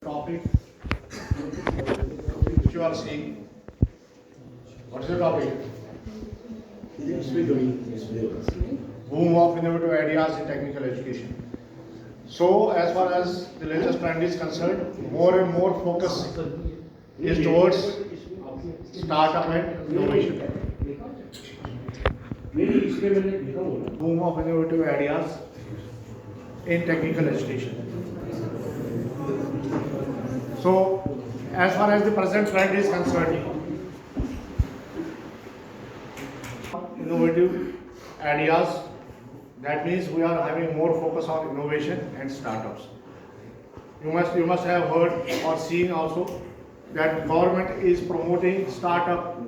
Topic which you are seeing. What is the topic? Boom of innovative ideas in technical education. So, as far as the latest trend is concerned, more and more focus is towards startup and innovation. Boom of innovative ideas in technical education. So, as far as the present trend is concerned, innovative ideas, that means we are having more focus on innovation and startups. You must have heard or seen also that government is promoting startup,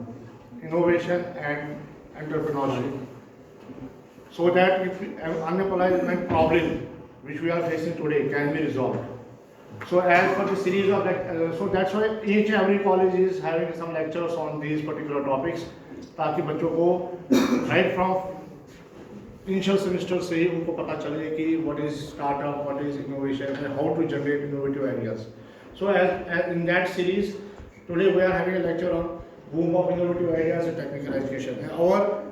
innovation and entrepreneurship, so that if unemployment problem which we are facing today can be resolved. So as for the series of so that's why each and every college is having some lectures on these particular topics, ताकि बच्चों को right from initial semester से ही उनको पता चले कि what is startup, what is innovation, and how to generate innovative ideas. So as in that series, today we are having a lecture on boom of innovative ideas in technical education. And our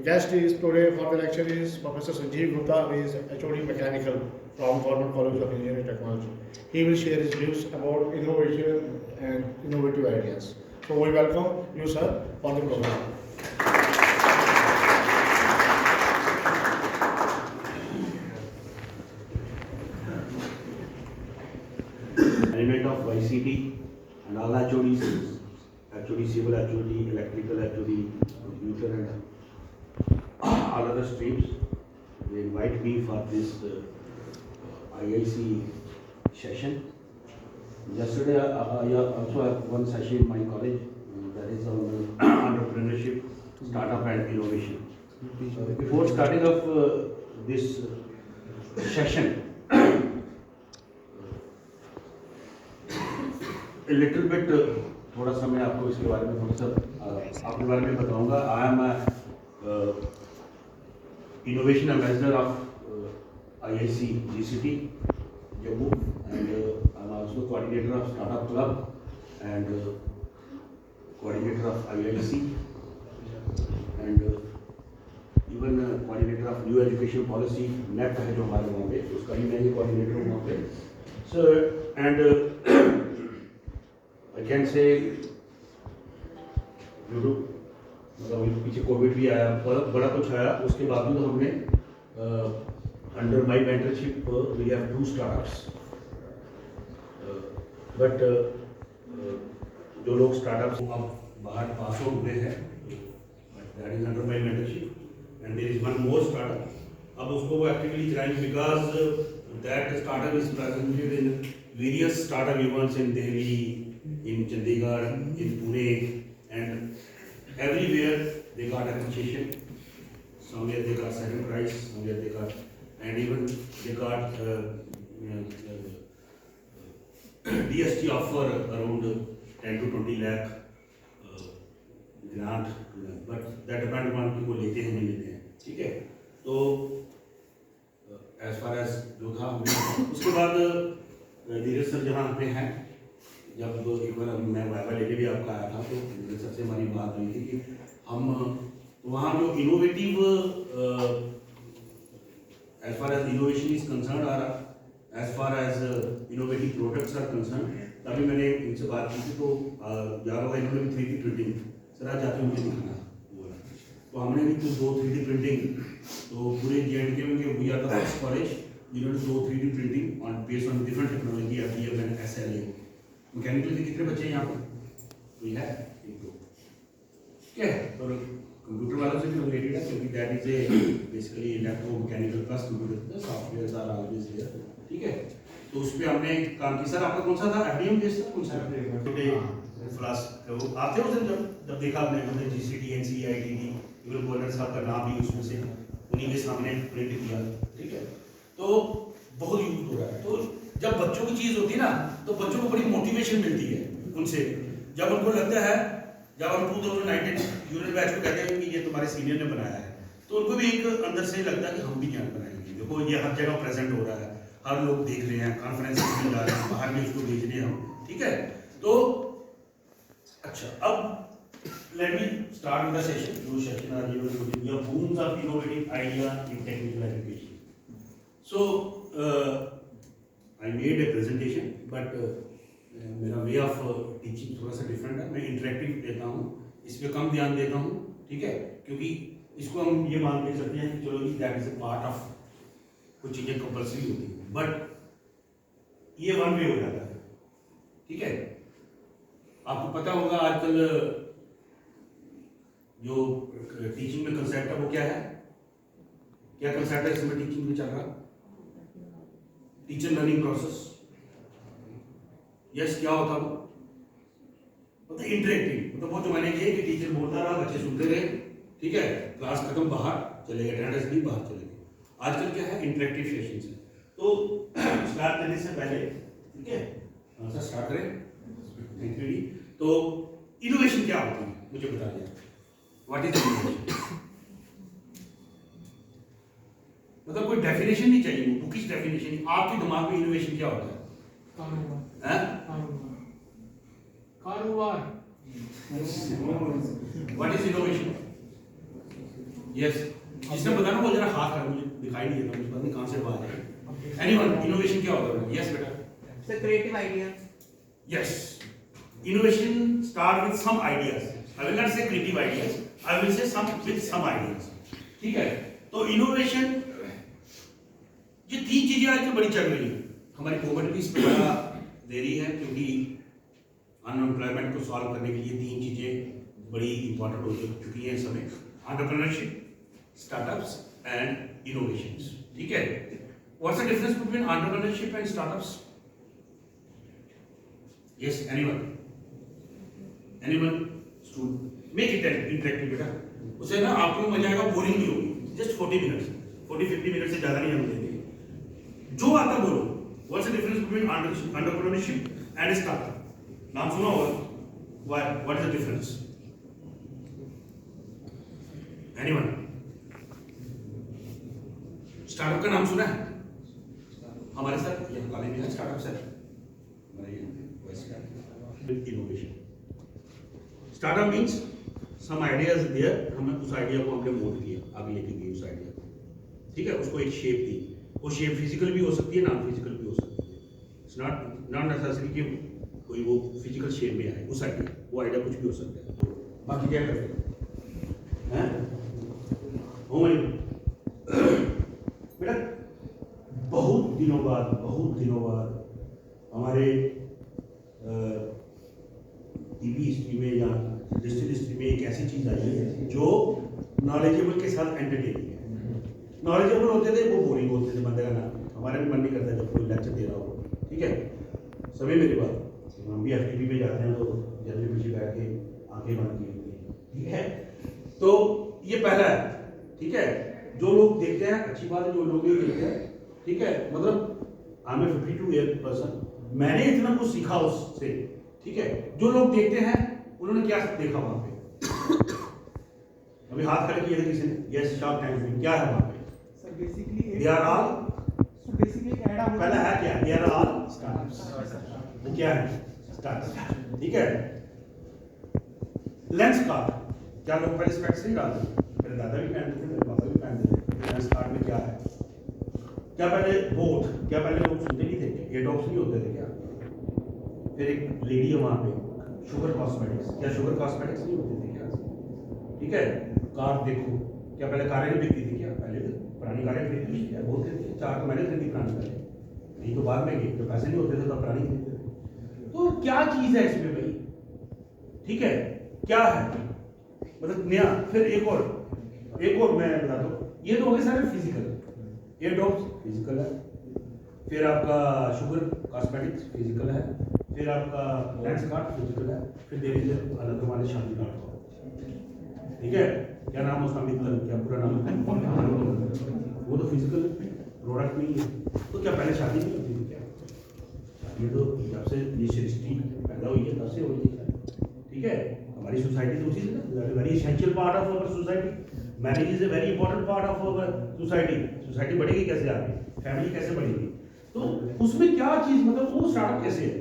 guest is today for the lecture is Professor Sanjeev Gupta, who is HOD Mechanical from Government College of Engineering and Technology. He will share his views about innovation and innovative ideas. So we welcome you, sir, for the program. Element of ICT and all HODs, HOD civil, HOD electrical, HOD computer and all other streams. They invite me for this IIC session. Yesterday I also have one session in my college that is on entrepreneurship, startup and innovation. Before starting off this session, a little bit थोड़ा सा मैं आपको इसके बारे में थोड़ा सा आपके बारे में बताऊंगा. I am innovation ambassador of IIC GCT Jammu and I am also coordinator of startup club and coordinator of IIC and even coordinator of new education policy NEP है जो हमारे वहाँ पे उसका ही मैं ही coordinator हूँ वहाँ पे. So and I can say मतलब पीछे कोविड भी आया, बड़ा कुछ आया, उसके बावजूद हमने under my mentorship we have 2 startups. But जो लोग स्टार्टअप्स अब बाहर पास आउट हुए हैं, that is under my mentorship and there is one more startup. अब उसको वो एक्टिवली चलाएंगे because that startup is presented in various startup events in Delhi, in Chandigarh, in Pune, and everywhere they got appreciation. Somewhere they got second prize, somewhere they got, and even they got DST offer around 10 to 20 lakh grant to them. But that depends on people लेते हैं नहीं लेते हैं, ठीक है. तो as far as जो था उसके बाद धीरज सर जहाँ पे हैं, जब एक बार मैं वाइवा लेके भी आपका आया था तो मेरे सबसे हमारी बात हुई थी कि हम वहाँ जो innovative as far as innovation is concern आ रहा, as far as innovative products are concern, तभी मैंने इनसे बात की थी. तो यार होगा इन्होंने भी 3D प्रिंटिंग सर आज जाते मुझे दिखाना बोला, तो हमने भी 2 3D प्रिंटिंग, तो पूरे JNK में we are the first college जिन्होंने 2 3D printing on based on different technology FDM and SLA. Mechanical के कितने बच्चे हैं यहाँ पे? कोई है? एक दो. क्या है? और कंप्यूटर वालों से भी रिलेटेड है क्योंकि that is a basically electro mechanical plus computer software are always there, ठीक है. तो उस पे हमने काम किया. सर आपका कौन सा था? FDM बेस्ड था कौन सा? छोटे फ्लास वो आते हो सर जब देखा आपने हमने GCT NCERT इवन गोल्डन साहब का नाम भी उसमें से उन्हीं के सामने प्रिंट किया, ठीक है. तो बहुत यूज हो रहा है. तो जब बच्चों की चीज़ होती है ना तो बच्चों को बड़ी मोटिवेशन मिलती है उनसे. जब उनको लगता है, जब हम 2019 यूनिट बैच को कहते हैं कि ये तुम्हारे सीनियर ने बनाया है, तो उनको भी एक अंदर से लगता है कि हम भी क्या बनाएंगे. देखो ये हर जगह प्रेजेंट हो रहा है. हर लोग देख रहे हैं, कॉन्फ्रेंस में जा रहे हैं, बाहर भी उसको भेज रहे हैं हम, ठीक है। तो अच्छा, अब let me start with the session. जो सेशन आज ये बूम्स of innovative idea in technical education. So I made a presentation, but मेरा वे ऑफ टीचिंग थोड़ा सा डिफरेंट है। मैं इंटरेक्टिव देता हूँ, इस पर कम ध्यान देता हूँ, ठीक है, क्योंकि इसको हम ये मान के चलते हैं कि चलो जी that is a part of, कुछ चीज़ें कंपल्सरी होती हैं, बट ये वन वे हो जाता है, ठीक है। आपको पता होगा आजकल जो टीचिंग में कंसेप्ट है वो क्या है, क्या कंसेप्ट है इसमें टीचिंग में चल रहा, टीचर लर्निंग प्रोसेस। यस, क्या होता वो, मतलब इंटरेक्टिव, मतलब वो जमाने की है कि टीचर बोलता रहा, बच्चे सुनते रहे, ठीक है, क्लास खत्म, बाहर चले गए, अटेंडेंस भी बाहर चले गए। आजकल क्या है, इंटरेक्टिव सेशंस है। तो स्टार्ट करने से पहले, ठीक है सर, स्टार्ट करें। थैंक यू जी। तो इनोवेशन क्या होती है मुझे बता दिया, व्हाट इज इनोवेशन। मतलब कोई डेफिनेशन नहीं चाहिए, बुकिश डेफिनेशन नहीं, आपके दिमाग में इनोवेशन क्या होता है? What is innovation? यस, जिसने बताना वो जरा हाथ कर, मुझे दिखाई नहीं देता, मुझे पता नहीं कहां से आवाज है। एनीवन, इनोवेशन क्या होता है? यस बेटा, The creative idea. yes, innovation start with some ideas. I will not say creative ideas, I will say some with some ideas, ठीक है। तो innovation, ये तीन चीजें आजकल बड़ी चल रही है, हमारी गवर्नमेंट भी इस पर बड़ा दे रही है, क्योंकि अनएम्प्लॉयमेंट को सॉल्व करने के लिए तीन चीजें बड़ी इंपॉर्टेंट हो चुकी हैं इस समय, एंटरप्रेन्योरशिप, स्टार्टअप्स एंड इनोवेशंस, ठीक है। What's the difference between entrepreneurship and startups? Yes, anyone? Student, make it interactive बेटा, उसे ना आपको मजा आएगा, बोरिंग नहीं होगी। जस्ट 40 मिनट्स, 40-50 मिनट से ज़्यादा नहीं हम देंगे, जो आता बोलो। What's the difference between entrepreneurship and startup? नाम सुना होगा, what is the difference? Anyone? Startup का नाम सुना है? हमारे साथ यहाँ कॉलेज में startup sir, innovation. Startup means some ideas there, हमने उस आइडिया को हमने मोल्ड किया, आगे लेके गए उस आइडिया को, ठीक है, उसको एक शेप दी। वो शेप फिजिकल भी हो सकती है, नॉन फिजिकल भी हो सकती है। इट्स नॉट नेसेसरी कि कोई वो फिजिकल शेप में आए उस आइडिया, वो आइडिया कुछ भी हो सकता है। बाकी क्या करते हैं बेटा, बहुत दिनों बाद हमारे टीवी हिस्ट्री में या डिजिटल हिस्ट्री में एक ऐसी चीज आई है जो नॉलेजेबल के साथ एंटरटेनिंग है। नॉलेजेबल होते थे वो बोरिंग होते थे, बंदे का नाम हमारा भी मन नहीं करता जब कोई लेक्चर दे रहा हो, ठीक है। सभी मेरी बात, हम भी एफटीपी में जाते हैं तो जल्दी पीछे बैठ के आंखें बंद की होती है, ठीक है। तो ये पहला है, ठीक है। जो लोग देखते हैं अच्छी बात है, जो लोग नहीं देखते हैं, ठीक है, मतलब आई एम 52 ईयर पर्सन, मैंने इतना कुछ सीखा उससे, ठीक है। जो लोग देखते हैं उन्होंने क्या देखा वहां पे? अभी हाथ खड़े किए थे किसी ने, यस, शार्प टैंक में क्या है वहां पे? So basically, they are all, so basically एक ऐड पहला है क्या? They are all startups. वो क्या है? स्टार्टअप, ठीक है। लेंस कार्ड, क्या लोग पहले स्पेक्स नहीं डालते? मेरे दादा भी पहनते थे, मेरे पापा भी पहनते थे। लेंस कार्ड में क्या है? क्या पहले बोथ, क्या पहले लोग सुनते नहीं थे? एडॉप्स नहीं होते थे क्या? फिर एक लेडी है वहाँ पे, शुगर कॉस्मेटिक्स, क्या शुगर कॉस्मेटिक्स नहीं होते थे क्या? ठीक है। कार देखो, क्या पहले कारें नहीं बिकती थी क्या? पहले तो पुरानी कारें खरीदती थी क्या? बोलते थे 4 तो मैंने खरीदी पुरानी कारें, नहीं तो बाद में गई, तो पैसे नहीं होते थे तो पुरानी खरीदते थे। तो क्या चीज़ है इसमें भाई, ठीक है, क्या है मतलब नया? फिर एक और मैं बता दूँ, ये तो हो गए सारे फिजिकल, एयरड्रॉप्स फिजिकल है, फिर आपका शुगर कॉस्मेटिक्स फिजिकल है, फिर आपका लेंस कार्ड फिजिकल है, फिर देख लीजिए अलग हमारे शादी कार्ड, ठीक है, क्या नाम है उसका? मित्तल, क्या पूरा नाम है? वो तो फिजिकल प्रोडक्ट नहीं है। तो क्या पहले शादी नहीं होती थी क्या? शादी तो जब से ये सृष्टि पैदा हुई है तब से हो रही है, ठीक है। हमारी सोसाइटी तो उसी से ना, very essential part of our society. Marriage is a very important part of our society. Society बढ़ेगी कैसे आगे? फैमिली कैसे बढ़ेगी? तो उसमें क्या चीज, मतलब वो स्टार्टअप कैसे है?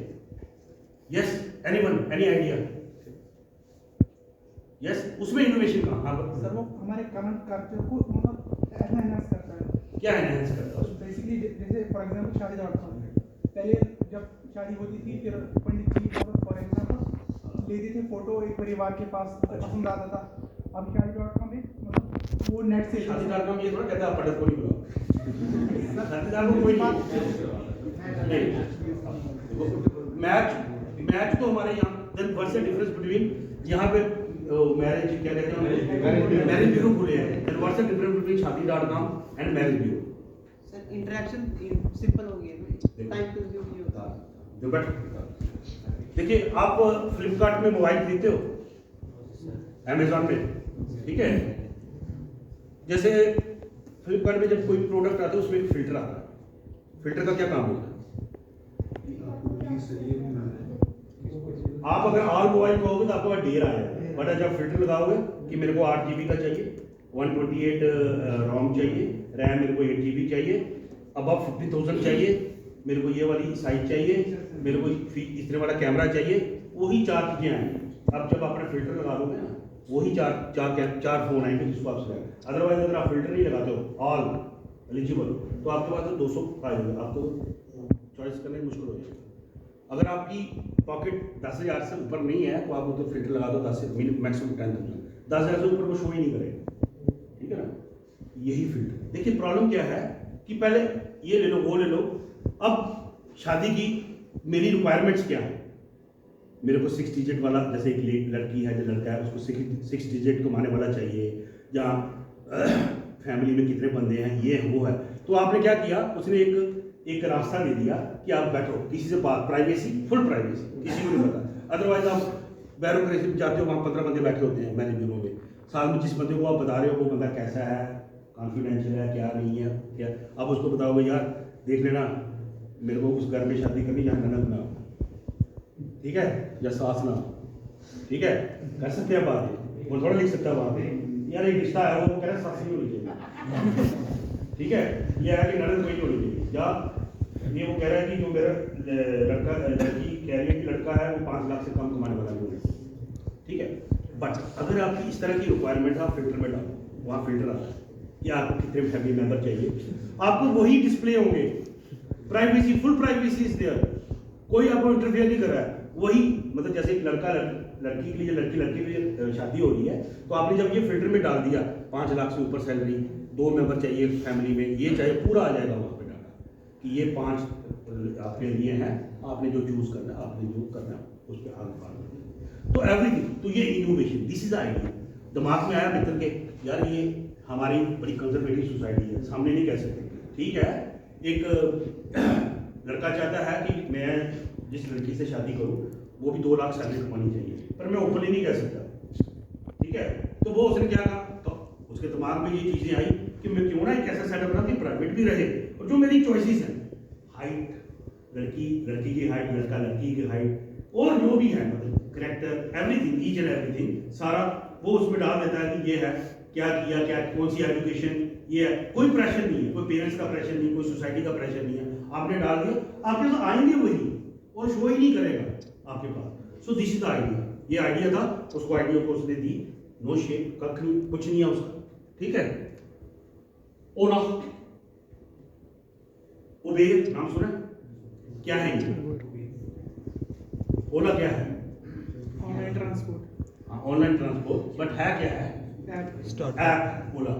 Yes, anyone, any idea? Yes, उसमें इनोवेशन कहाँ? हाँ, सर वो हमारे करंट कल्चर को मतलब एनहांस करता है। क्या एनहांस करता है? बेसिकली जैसे फॉर एग्जांपल शादी पहले जब शादी होती थी फिर पंडित जी फॉर एग्जांपल लेते थे फोटो एक परिवार के पास पसंद आता था। अब शादी.com में मतलब वो नेट से शादी.com ये थोड़ा कहता है पंडित को नहीं बुलाओ, शादी.com कोई नहीं। मैच तो हमारे यहाँ, then what's the difference between यहाँ पे मैरिज क्या कहते हैं, मैरिज ब्यूरो खुले हैं, then what's the difference between शादी.com and marriage bureau? Sir interaction simple हो गया ना, टाइम कंज्यूम नहीं होता। जो बट देखिए, आप फ्लिपकार्ट में मोबाइल खरीदते हो, अमेजोन पे, ठीक है? जैसे फ्लिपकार्ट में जब कोई प्रोडक्ट आता है उसमें एक फिल्टर आता है। फिल्टर का क्या काम होता है? आप अगर ऑल मोबाइल कहोगे तो आपको पास ढेर आएगा, बट जब फिल्टर लगाओगे कि मेरे को 8 GB का चाहिए, 128 रोम चाहिए, रैम मेरे को 8 GB चाहिए, अब 50,000 चाहिए, मेरे को ये वाली साइज चाहिए, मेरे को इस तरह वाला कैमरा चाहिए, वही 4 चीजें आएंगी। अब जब आपने फिल्टर लगा दोगे ना, वही चार फोन आएंगे जिसको आप सिलेक्ट। अदरवाइज अगर आप फिल्टर नहीं लगाते हो ऑल एलिजिबल, तो आपके पास तो 200 आएगा, आपको चॉइस करने में मुश्किल हो जाएगा। अगर आपकी पॉकेट 10,000 से ऊपर नहीं है तो आप तो फिल्टर लगा दो 10 से मैक्सिमम 10,000, 10,000 से ऊपर वो शो ही नहीं करेगा, ठीक है ना? यही फिल्टर। देखिए प्रॉब्लम क्या है कि पहले ये ले लो, वो ले लो, अब शादी की मेरी रिक्वायरमेंट्स क्या है? मेरे को 6 डिजिट वाला, जैसे एक लड़की है जो लड़का है उसको 6 डिजिट कमाने वाला चाहिए, या फैमिली में कितने बंदे हैं, ये है वो है। तो आपने क्या किया, उसने एक रास्ता दे दिया कि आप बैठो, किसी से बात, प्राइवेसी, फुल प्राइवेसी, किसी को नहीं पता। अदरवाइज आप बैरोक्रेसी में जाते हो, वहाँ 15 बंदे बैठे होते हैं मैरिज ब्यूरो में, साल में जिस बंदे को आप बता रहे हो वो बंदा कैसा है, कॉन्फिडेंशियल है, क्या नहीं है, क्या आप उसको बताओगे यार देख लेना, मेरे को उस घर में शादी करनी जहाँ ननद ना, ठीक है, या सास ना, ठीक है, कर सकते हैं बात, वो थोड़ा लिख सकता है वहाँ पे यार एक रिश्ता है, वो कह रहा है सास नहीं होनी चाहिए, ठीक है, ये है कि ननद कोई नहीं होनी चाहिए, या ये वो कह रहा है कि जो मेरा लड़की कह रही है कि लड़का है वो 5 लाख से कम कमाने वाला नहीं है, ठीक है। बट अगर आपकी इस तरह की रिक्वायरमेंट आप फिल्टर में डालो, वहाँ फिल्टर आता है, या आपको कितने फैमिली मेंबर चाहिए, आपको वही डिस्प्ले होंगे, privacy, full privacy is there, कोई आपको इंटरफेयर नहीं कर रहा है। वही मतलब जैसे एक लड़की के लिए, लड़की के लिए शादी हो रही है, तो आपने जब ये फिल्टर में डाल दिया 5 लाख से ऊपर सैलरी, 2 मेंबर चाहिए फैमिली में, ये चाहिए, पूरा आ जाएगा वहाँ पे डाटा कि ये 5 आपके लिए हैं, आपने जो चूज करना है, आपने जो करना है उस पर आगे बढ़ना। तो एवरीथिंग, तो ये इनोवेशन, दिस इज आइडिया। दिमाग में आया मित्र के यार ये हमारी बड़ी कंजर्वेटिव सोसाइटी है, सामने नहीं कह सकते, ठीक है। एक लड़का चाहता है कि मैं जिस लड़की से शादी करूं वो भी 2 लाख सैलरी कमानी चाहिए, पर मैं ओपनली नहीं कह सकता, ठीक है। तो वो उसने क्या कहा, तो उसके दिमाग में ये चीजें आई कि मैं क्यों ना एक ऐसा सेटअप बना कि प्राइवेट भी रहे, और जो मेरी चॉइसेस हैं, हाइट, लड़की की हाइट, लड़की की हाइट, और जो भी है मतलब character, everything, each and everything, सारा वो उसमें डाल देता है कि ये है, क्या किया, क्या कौन सी एजुकेशन, ये है, कोई प्रेशर नहीं है, कोई पेरेंट्स का प्रेशर नहीं, कोई सोसाइटी का प्रेशर नहीं है, आपने डाल दिया, आपके पास आएंगे वही, और शो ही नहीं करेगा आपके पास। So this is the idea, ये आइडिया था, उसको आइडिया को उसने दी, नो शेप, कख नहीं, कुछ नहीं है उसका, ठीक है। ओला, उबेर नाम सुना, क्या है ये? ओला क्या है? Online transport. Online transport, but है क्या है? ऐप ओला।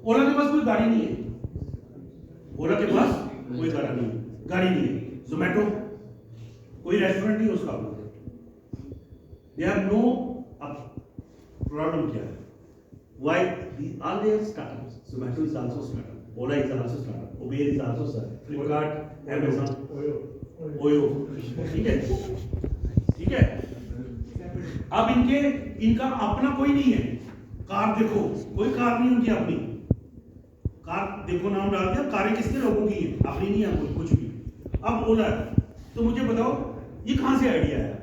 ओला के पास कोई गाड़ी नहीं है, ओला के पास कोई गाड़ी नहीं है। जोमेटो कोई रेस्टोरेंट नहीं उसका, दे हैव नो। अब प्रॉब्लम क्या है? Why all there startups, Zomato is also startup, Ola is also startup, Uber is also startup, Flipkart, Amazon, Oyo, ठीक है, ठीक है। अब इनका अपना कोई नहीं है। कार देखो, कोई कार नहीं उनकी अपनी, कार देखो नाम डाल दिया, कारें किसके, लोगों की है, अपनी नहीं है कुछ भी। अब ओला है, तो मुझे बताओ ये कहां से आइडिया आया?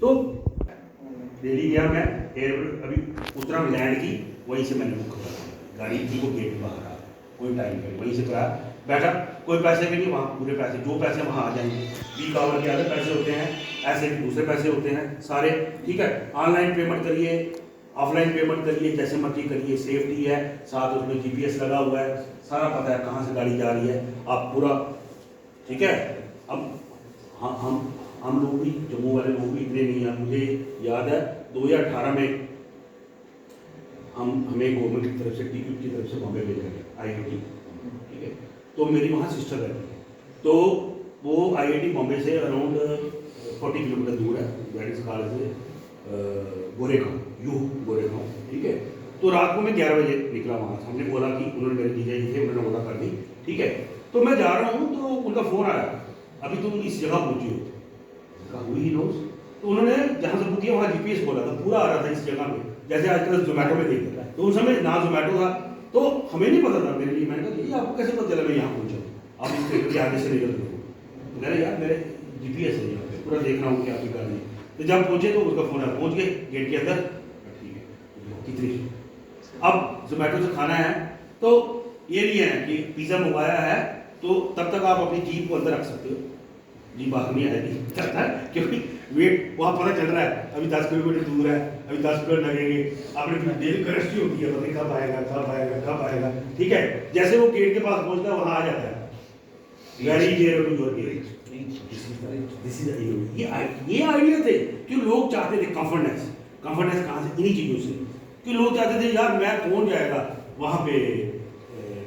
तो दिल्ली गया मैं, एयरपोर्ट अभी उतरा, लैंड की, वहीं से मैंने बुक करा गाड़ी थी, वो गेट बाहर आ, कोई टाइम पे वहीं से करा, बैठा, कोई पैसे के नहीं, वहाँ पूरे पैसे जो पैसे वहाँ आ जाएंगे, पीक आवर के अलग पैसे होते हैं, ऐसे भी दूसरे पैसे होते हैं सारे, ठीक है। ऑनलाइन पेमेंट करिए, ऑफलाइन पेमेंट करिए, जैसे मर्जी करिए, सेफ्टी है, साथ उसमें GPS लगा हुआ है, सारा पता है कहाँ से गाड़ी जा रही है, आप पूरा, ठीक है। अब हम लोग भी, जम्मू वाले लोग भी इतने नहीं हैं। मुझे याद है 2018 में हमें गवर्नमेंट की तरफ से, TQT की तरफ से बॉम्बे भेजा गया, IIT, ठीक है। तो मेरी वहाँ सिस्टर रहती है, तो वो IIT बॉम्बे से अराउंड 40 किलोमीटर दूर है, that is college Goregaon, Goregaon, ठीक है। तो रात को मैं 11 बजे निकला वहाँ से, हमने बोला कि उन्होंने मेरे जीजा जी थे, उन्होंने ऑर्डर कर दी, ठीक है। तो मैं जा रहा हूँ तो उनका फ़ोन आया, अभी तुम इस जगह पहुँची हो, कहा हुई नोज। तो उन्होंने जहाँ से बुक किया वहाँ GPS बोला था, पूरा आ रहा था इस जगह पे, जैसे आजकल जोमेटो में देख रहा है। तो उस समय ना जोमेटो था, तो हमें नहीं पता था, मेरे लिए मैंने कहा ये आपको कैसे पता चला मैं यहाँ पहुँचा, आप इस थिएटर के आगे से निकल रहे हो। मैंने यार मेरे GPS है यहाँ पे, पूरा देख रहा हूँ कि आपकी गाड़ी। तो जब पहुँचे तो उसका फ़ोन आया, पहुँच गए गेट के अंदर, ठीक है कितनी। अब जोमेटो से खाना है तो ये नहीं है कि पिज़्ज़ा मंगवाया है तो तब तक आप अपनी जीप को अंदर रख सकते हो, जी बाहर नहीं आएगी, क्योंकि वेट वहाँ पता चल रहा है अभी 10 किलोमीटर दूर है, अभी 10 मिनट लगेंगे, आपने डेली करस्टी होती है, पता कब आएगा कब आएगा कब आएगा, ठीक है। जैसे वो गेट के पास पहुँचता है वहाँ आ जाता है, very dear to your gate. This is ये आइडिया थे कि लोग चाहते थे कंफर्टनेस कहाँ से, इन्हीं चीज़ों से, कि लोग चाहते थे यार मैं कौन जाएगा वहाँ पे,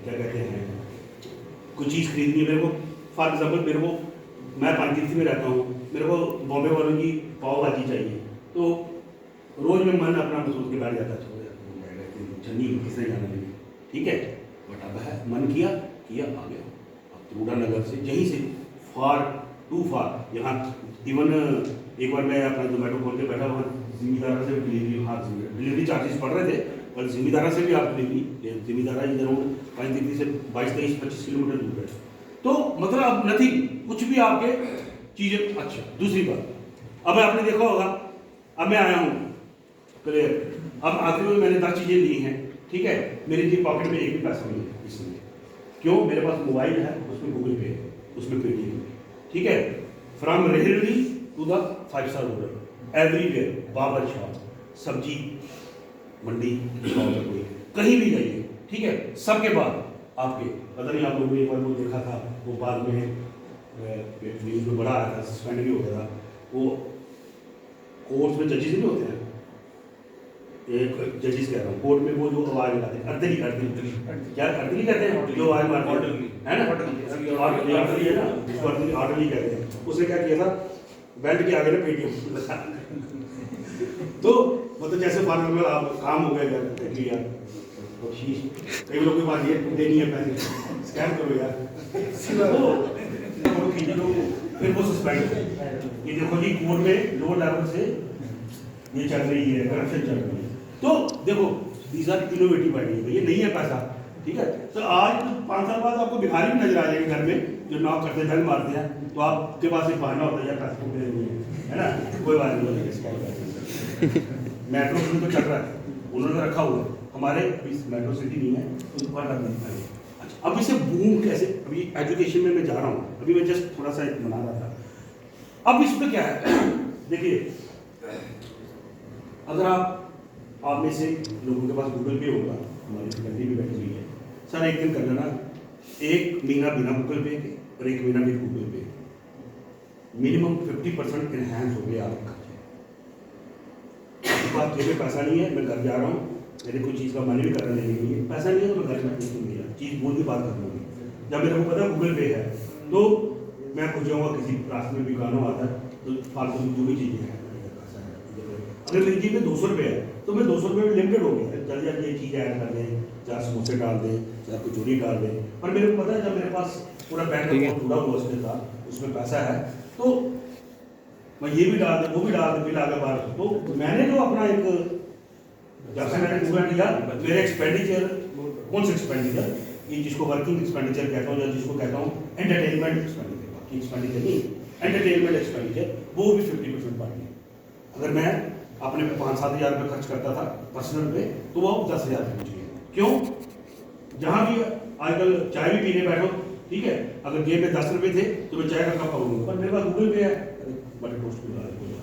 क्या कहते हैं, कोई चीज़ खरीदनी है मेरे को, फॉर एग्जाम्पल मेरे को, मैं पानतीर्थी में रहता हूँ, मेरे को बॉम्बे वालों की पाव भाजी चाहिए, तो रोज़ में मन अपना सोच के बैठ जाता है, चन्नी किसने जाना नहीं, ठीक है। बट अब है मन किया आ गया, अब त्रूडा नगर से यहीं से फार टू फार, यहाँ इवन एक बार मैं अपना जोमेटो खोल के बैठा, वहाँ जिम्मेदारा से डिलीवरी, हाँ डिलीवरी चार्जेस पड़ रहे थे, पर जिम्मेदारा से भी आप डिलीवरी, जिम्मेदारा इधर अराउंड पानतीर्थी से 22-23-25 किलोमीटर दूर है। तो मतलब अब नथिंग, कुछ भी आपके चीज़ें। अच्छा दूसरी बात, अब आपने देखा होगा, अब मैं आया हूँ क्लियर, अब आखिर में मैंने 10 चीज़ें ली हैं, ठीक है। मेरी जी पॉकेट में एक भी पैसा नहीं है इसमें, क्यों, मेरे पास मोबाइल है, उसमें गूगल पे है, उसमें पेटीएम, ठीक है। फ्रॉम रेहड़ी to the 5 star hotel, everywhere, barber shop, सब्जी मंडी, कोई कहीं भी जाइए, ठीक है। सबके बाद आपके, पता नहीं आप लोगों ने एक बार वो देखा था, वो बाद में न्यूज़ में बड़ा आया था, सस्पेंड भी हो गया था, वो कोर्ट में जजेस नहीं होते हैं, एक जजेस कह रहा हूँ, कोर्ट में वो जो आवाज़ लगाते हैं, अर्दली क्या अर्दली कहते हैं, जो आवाज़ मारते हैं, है ना, अर्दली है ना, उसको अर्दली कहते हैं। उसने क्या किया था, बेल्ट के आगे ना पेटीएम लगा, तो मतलब जैसे फॉर्मल आप काम हो गया यार, कई लोगों के पास ये देनी है पैसे, स्कैन करो यार, तो फिर वो सस्पेंड। ये देखो जी कोर्ट में लो लेवल से ये चल रही है, करप्शन चल रही है, तो देखो दीज आर इनोवेटिव आइडिया, ये नहीं है पैसा, ठीक है। तो आज 5 साल बाद आपको भिखारी भी नजर आ जाएंगे घर में, जो नॉक करते हैं, मारते हैं, तो आपके पास एक बहाना होता है यार पैसे नहीं है ना, कोई बात नहीं, मेट्रो में तो चल रहा है, उन्होंने रखा हुआ है, हमारे मेट्रो सिटी नहीं है, तो दुकान रखना है। अच्छा अब इसे बूम कैसे, अभी एजुकेशन में मैं जा रहा हूँ, अभी मैं जस्ट थोड़ा सा बना रहा था। अब इसमें क्या है, देखिए अगर आप में से लोगों के पास गूगल पे होगा, हमारी फैमिली भी बैठी हुई है, सर एक दिन कर लेना, 1 महीना बिना गूगल पे के और 1 महीना भी गूगल पे, मिनिमम 50% इनहेंस हो गया आपका खर्चे। बात जेब में पैसा नहीं है, मैं घर जा रहा हूँ, मेरे कोई चीज़ का मन भी करने लेने के लिए पैसा नहीं है, तो मैं घर में नहीं मिला चीज़ बोल के बात कर लूँगी। जब मेरे को पता गूगल पे है तो मैं खुद जाऊँगा, किसी रास्ते में भी गाना आता है तो फालतू जो भी चीज़ें हैं, अगर मेरी जेब में 200 रुपये है तो मैं 200 रुपये में लिमिटेड हो गया, जल्दी जल्दी ये चीज़ ऐड कर दें, 4 समोसे डाल दें, 4 कचौरी डाल दें। पर मेरे को पता है जब मेरे पास पूरा बैंक अकाउंट जुड़ा हुआ उसके साथ, उसमें पैसा है, तो मैं ये भी डाल दूँ, वो भी डाल दूँ, बिल आगे बाहर। तो मैंने जो अपना एक, जब से मैंने पूरा किया, मेरे एक्सपेंडिचर, कौन से एक्सपेंडिचर, ये जिसको वर्किंग एक्सपेंडिचर कहता हूँ, या जिसको कहता हूँ एंटरटेनमेंट एक्सपेंडिचर, बाकी एक्सपेंडिचर नहीं, एंटरटेनमेंट एक्सपेंडिचर, वो भी 50% बांट लिया। अगर मैं अपने पे 5-7 हज़ार रुपये खर्च करता था पर्सनल पे, तो वो 10 हज़ार पहुँच गया। क्यों, जहाँ भी आजकल चाय भी पीने बैठो ठीक है, अगर जेब में 10 रुपए थे तो मैं चाय का कप पाऊंगा, पर मेरे पास गूगल पे है, बटन पोस्ट पे डाल दूंगा,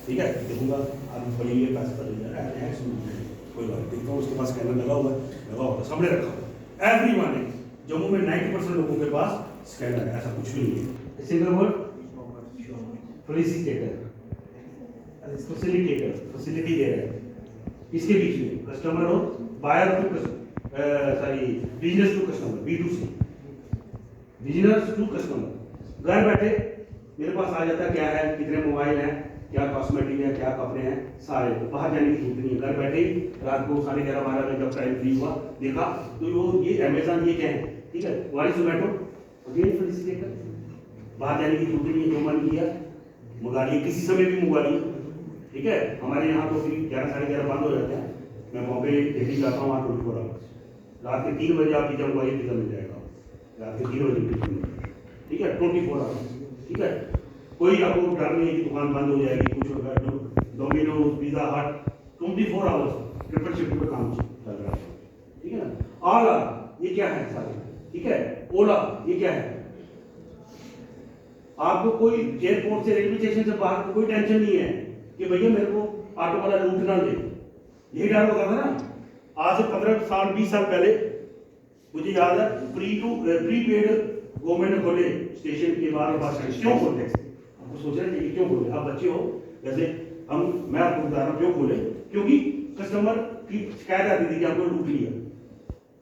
ठीक है, देखूंगा आप बड़ी ये पैसे पड़ जाए, कोई बात नहीं, देखता हूँ उसके पास स्कैनर लगा होगा सामने रखा हुआ। एवरीवन है, जम्मू में 90% लोगों के पास स्कैनर है, ऐसा कुछ भी नहीं है। सिंगल वर्ड फैसिलिटेटर, फैसिलिटी दे रहा है, इसके बीच में कस्टमर हो, buyer to sorry business to customer, B2C, business to customer. घर बैठे मेरे पास आ जाता क्या है, कितने मोबाइल हैं, क्या कॉस्मेटिक है, क्या कपड़े हैं, सारे, बाहर जाने की जरूरत नहीं है। घर बैठे ही रात को 11:30-12 बजे जब टाइम फ्री हुआ देखा तो वो ये अमेजन ये क्या है, ठीक है, वाली जोमेटो अगेन फैसिलिटेटर, बाहर जाने की जरूरत नहीं है, जो मन किया मंगा लिए, किसी समय भी मंगा लिए, ठीक है। हमारे यहाँ तो फिर 11-11:30 बंद हो जाते हैं, मैं बॉम्बे दिल्ली जाता हूँ वहाँ 24 आवर्स, रात के 3 बजे आप पिज्जा मंगवाइए, पिज्जा मिल जाएगा, रात के 3 बजे, ठीक है, 24 आवर्स, ठीक है। कोई आपको डर नहीं है कि दुकान बंद हो जाएगी, कुछ होगा, डोमिनोज, पिज्जा हट 24 आवर्स ट्रिपल शिफ्ट पे काम चल रहा है, ठीक है ना। आला ये क्या है सारे, ठीक है, ओला ये क्या है, आपको कोई एयरपोर्ट से रेलवे स्टेशन से बाहर कोई टेंशन नहीं है कि भैया मेरे को ऑटो वाला लूट ना ले, यही डर होता था ना। आज से 15 साल 20 साल पहले मुझे याद है, प्रीपेड गवर्नमेंट ने खोले स्टेशन के बाहर बस स्टैंड, क्यों खोले, आपको सोचना चाहिए क्यों खोले। आप बच्चे हो जैसे मैं आपको बता रहा हूँ क्यों खोले, क्योंकि कस्टमर की शिकायत आती थी कि हमको लूट लिया,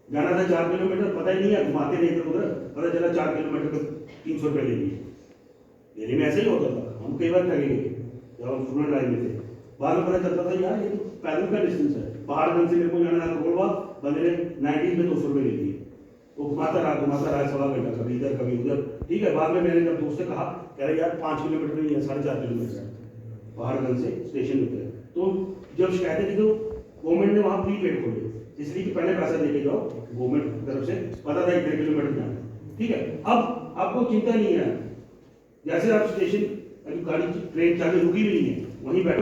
जाना था 4 किलोमीटर, पता ही नहीं है, घुमाते नहीं थे उधर, पता चला 4 किलोमीटर तो 300 रुपये ले लिए। दिल्ली में ऐसे ही होता था, हम कई बार ठगे गए जब हम स्टूडेंट लाइफ में थे, बाद में पता चलता था यार ये तो पैदल का डिस्टेंस है, पहाड़गंज से मेरे को जाना था करोड़बाग, बंदे ने 90 में 200 रुपये ले लिए, वो घुमाता रहा 1.25 घंटा, कभी इधर कभी उधर, ठीक है। बाद में मैंने जब दोस्त से कहा, कह रहे यार 5 किलोमीटर नहीं है, 4.5 किलोमीटर है पहाड़गंज से स्टेशन उतरे, तो जब शिकायतें थी तो गवर्नमेंट ने वहाँ प्रीपेड खोले, इसलिए कि पहले पैसा दे के जाओ, गवर्नमेंट की तरफ से पता था 1.5 किलोमीटर जाना, ठीक है। अब आपको चिंता नहीं है, जैसे आप स्टेशन गाड़ी ट्रेन चालू रुकी भी नहीं है, वहीं बैठो।